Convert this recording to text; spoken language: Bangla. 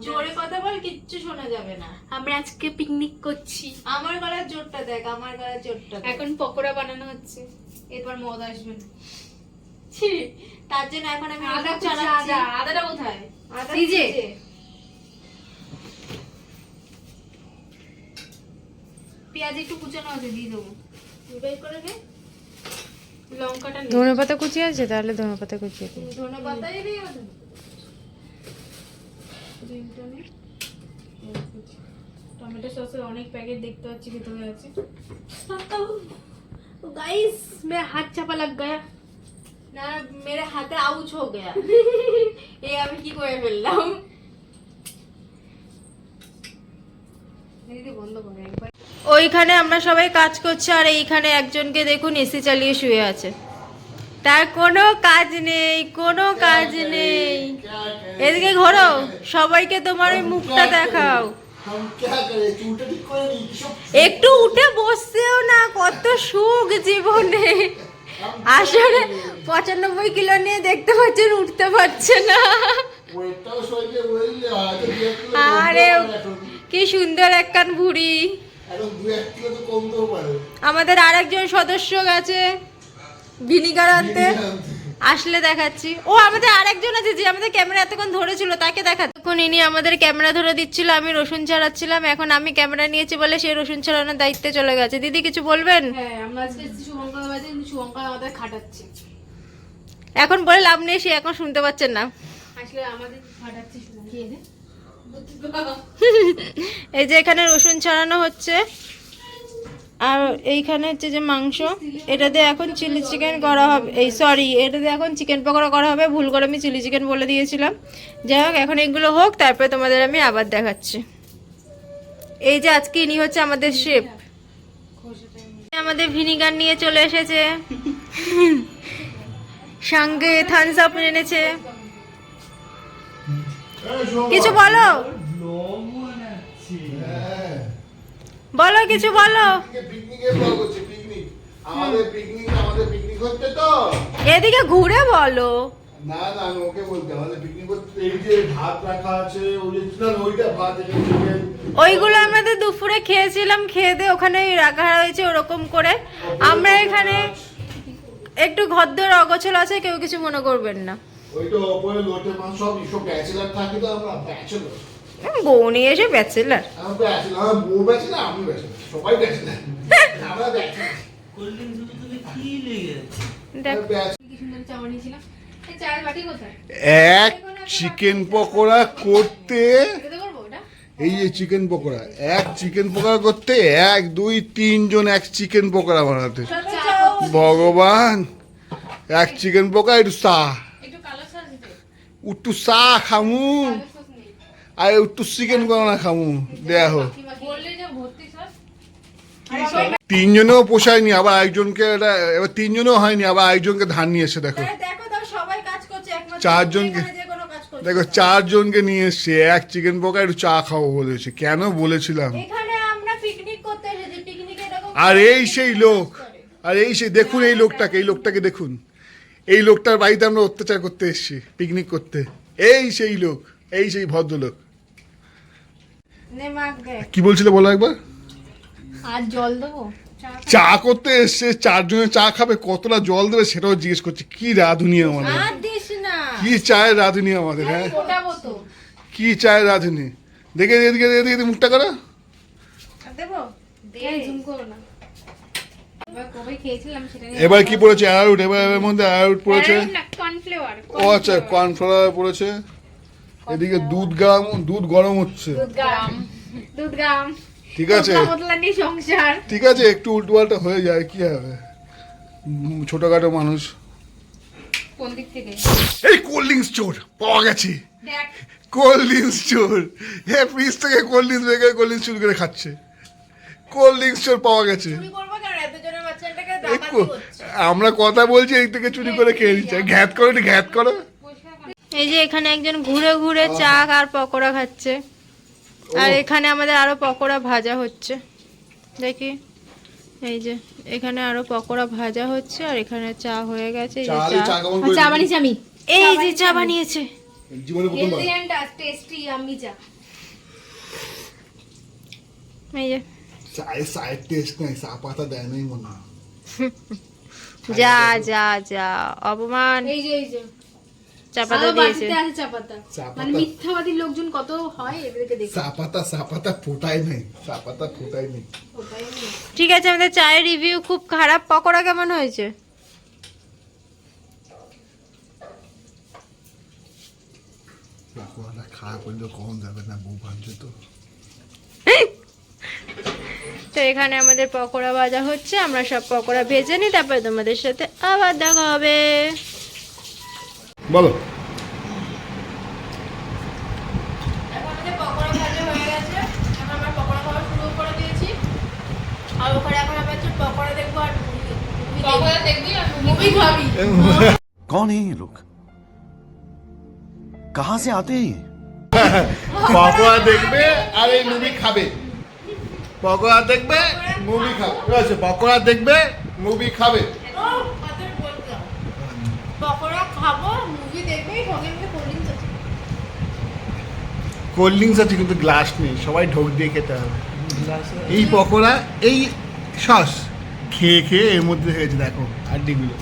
জোরে কথা বল, কিচ্ছু শোনা যাবে না। আমরা আজকে পিকনিক করছি। আমার গলার জোরটা দেখ, আমার গলার জোরটা দেখ। এখন পকোড়া বানানো হচ্ছে, এরপর মদ আসবে না। ছি, তার জন্য এখন আমি আদা রসুন কুচি, ছাড়াচ্ছি। আদাটা কোথায়? আদা ফ্রিজে? ফ্রিজে। পেঁয়াজ একটু কুচানো আছে, দিয়ে দেবো। বের করে দে। লঙ্কাটা নেই। ধনেপাতা কুচি আছে, তাহলে ধনেপাতা কুচি দিই। ধনেপাতাই দিয়ে টমেটো সসের অনেক প্যাকেট দেখতে পাচ্ছি ভেতরে আছে। गाइस मेरा हाथ चापा लग गया। না, মেরে হাতে আউচ হো গয়া। এই আমি কি করে ফেললাম? দিদি বন্ধ করে একবার। ওইখানে আমরা সবাই কাজ করছি, আর এইখানে একজনকে দেখুন এসি চালিয়ে শুয়ে আছে। তার কোনো কাজ নেই, কোনো কাজ নেই। এদিকে ঘোরো, সবাইকে তোমার ওই মুখটা দেখাও। একটু উঠে বসছেও না, কত সুখ জীবনে। আসলে 95 কিলো নিয়ে দেখতে পাচ্ছেন উঠতে পারছে না। আরে কি সুন্দর একখান ভুড়ি। আমাদের আরেকজন সদস্য গেছে ভিনিগার আনতে, আসলে দেখাচ্ছি। ও আমাদের আরেকজন আছে যে আমাদের ক্যামেরা এতক্ষণ ধরেছিল, তাকে দেখাচ্ছি। তখন ইনি আমাদের ক্যামেরা ধরে দিচ্ছিল, আমি রসুন ছাড়াচ্ছিলাম। এখন আমি ক্যামেরা নিয়েছি বলে সে রসুন ছাড়ানোর দায়িত্বে চলে গেছে। দিদি কিছু বলবেন? হ্যাঁ, আমরা আজকে শুভঙ্কর বাজে, কিন্তু শুভঙ্কর আমাদের খাটাচ্ছে। এখন বলে লাভ নেই, সে এখন শুনতে পাচ্ছেন না। আসলে আমাদের খাটাচ্ছে শুভঙ্কর। এই যে এখানে রসুন ছাড়ানো হচ্ছে, আর এইখানে হচ্ছে যে মাংস, এটা দিয়ে এখন চিলি চিকেন করা হবে। এই সরি, এটা দিয়ে এখন চিকেন পকোড়া করা হবে। ভুল করে আমি চিলি চিকেন বলে দিয়েছিলাম। যাই হোক, এখন এগুলো হোক, তারপরে তোমাদের আমি আবার দেখাচ্ছি। এই যে আজকে ইনি হচ্ছে আমাদের শেফ। আমাদের ভিনিগার নিয়ে চলে এসেছে, সঙ্গে থামস আপ এনেছে। কিছু বলো, বলো কিছু বলো। এদিকে ঘুরে বলো। না না, আমি ওকে বলতে আমাদের পিকনিক করতে, এই যে ভাত রাখা আছে, ওই যে না ওইটা ভাত চিকেন, ওইগুলো আমাদের দুপুরে খেয়েছিলাম, খেয়ে দিয়ে ওখানেই রাখা হয়েছে ওরকম করে। আমরা এখানে একটু ঘরদোর অগোছল আছে, কেউ কিছু মনে করবেন না। ওইটা ওপরে লোটে মাছ সব সব ব্যাচেলার থাকি, তো আমরা ব্যাচেলার। বউ নিয়ে এসে ব্যাচেলার। আমরা ব্যাচেলার, আমার বউ ব্যাচেলার, আমি ব্যাচেলার, সবাই ব্যাচেলার। আমরা ব্যাচেলার। দেখো কি সুন্দর চা বানিয়েছিলাম। এই চায়ের বাটি কোথায়? এক চিকেন পকোড়া করতে, খেতে করবো ওটা? এই যে চিকেন পকোড়া, এক চিকেন পকোড়া করতে 1 2 3 জন এক চিকেন পকোড়া বানাতে। ভগবান, এক চিকেন পকোড়া একটু চা, একটু কালো সস দিতে। একটু চা খামু, কালো সস নেই। আর একটু চিকেন করোনা খামু, দেয়া হোক। বললে যে ভর্তি সস। 3 জনেও পোষায়নি, আবার একজনকে এবার 3 জনেও হয়নি, আবার একজনকে ধান নিয়ে এসে দেখো। দেখো দাও, সবাই কাজ করছে, একমাত্র 4 জনকে, যে কোনো কাজ করছে। দেখো 4 জনকে নিয়ে এসছে, এক চিকেন পকোড়া একটু চা খাবো বলেছে। কেন বলেছিলাম? এখানে আমরা পিকনিক করতে এসেছি, পিকনিকে এরকম আর এই সেই লোক, আর এই সেই দেখুন এই লোকটাকে, এই লোকটাকে দেখুন। এই লোকটার বাড়িতে আমরা অত্যাচার করতে এসেছি, পিকনিক করতে। এই সেই লোক, এই সেই ভদ্রলোক। নে মাখ দে। কি বলছিল বলো একবার? আর জল দেবো? চা করতে এসছে, 4 জনের চা খাবে, কতটা জল দেবে সেটাও জিজ্ঞেস করছে। কি রাঁধুনি আমাদের, আর দিস না। কি চায়ের রাঁধুনি আমাদের, হ্যাঁ ফোটাবো তো। কি চায়ের রাঁধুনি। দেখে এদিকে এদিকে মুখটা করো। আর দেবো? এই জুম করো না। এবার কবে খেয়েছিলাম সেটা নিয়ে। এবার কি পড়েছে? অ্যারারুট। এবার এর মধ্যে অ্যারারুট পড়েছে। কর্নফ্লাওয়ার। ও আচ্ছা, কর্নফ্লাওয়ার পড়েছে। এদিকে দুধ গরম হচ্ছে। দুধ গ্রাম। ঠিক আছে, মতলা নিয়ে সংসার। ঠিক আছে, একটু উল্টোপাল্টা হয়ে যায়, কি হবে, ছোটখাটো মানুষ। কোন দিক থেকে? এই কোল্ড ড্রিঙ্কস চোর পাওয়া গেছে, দেখ। কোল্ড ড্রিঙ্কস চোর। হ্যাঁ, ফ্রিজ থেকে কোল্ড ড্রিঙ্কস বের করে কোল্ড ড্রিঙ্কস চুরি করে খাচ্ছে। কোল্ড ড্রিঙ্কস চোর পাওয়া গেছে। চুরি করবো কেন? এতজনের বাচ্চাটাকে এই ডাকাতি কো- হচ্ছে। আমরা কথা বলছি, এই থেকে চুরি করে খেয়ে নিচ্ছে। ঘ্যাত করো, একটু ঘ্যাত করো। এই যে এখানে একজন ঘুরে ঘুরে চা আর পকোড়া খাচ্ছে, আর এখানে আমাদের আরো পকোড়া ভাজা হচ্ছে। দেখি, এই যে এখানে আরো পকোড়া ভাজা হচ্ছে, আর এখানে চা হয়ে গেছে। এই যে চা, চা কেমন করে? চা বানিয়েছি আমি। এই যে চা বানিয়েছে। জীবনে প্রথমবার হেলদি এন্ড টেস্টি আমি চা। এই যে চায়ের টেস্ট নাই, চা পাতা দেয় নাই মনে হয়। যা যা যা অপমান। এই যে চা পাতা আরো দিয়েছে। বাটিতে আছে চা পাতা। চা পাতা। মানে মিথ্যাবাদী লোকজন কত হয় এদেরকে দেখে। চা পাতা ফোটাই নাই, চা পাতা ফোটাই নেই। ওটাই না। ঠিক আছে, আমাদের চায়ের রিভিউ খুব খারাপ। পকোড়া কেমন হয়েছে? পকোড়াটা খারাপ হইলেও কম যাবে না, বউ ভাবছে তো। তো এখানে আমাদের পকোড়া ভাজা হচ্ছে, আমরা সব পকোড়া ভেজে নিই, তারপরে তোমাদের সাথে আবার দেখা হবে। বলো। এখন আমাদের পকোড়া ভাজা হয়ে গেছে, এখন আমরা পকোড়া খাওয়া শুরু করে দিয়েছি। আর ওখানে এখন আবার হচ্ছে পকোড়া দেখবো আর পকোড়া দেখবি আর মুভি খাবি। कौन है ये लोग? कहां से आते हैं ये? পকোড়া দেখবে আর এই মুভি খাবে। পকোড়া দেখবে মুভি খাবে, ঠিক আছে? পকোড়া দেখবে মুভি খাবে। পকোড়া খাবো, মুভি দেখবে, সঙ্গে সঙ্গে কোল্ড ড্রিঙ্কস আছে। কোল্ড ড্রিঙ্কস আছে কিন্তু গ্লাস নেই, সবাই ঢোক দিয়ে খেতে হবে। এই পকোড়া এই সস খেয়ে খেয়ে এর মধ্যে হয়েছে, দেখো হাড্ডিগুলো।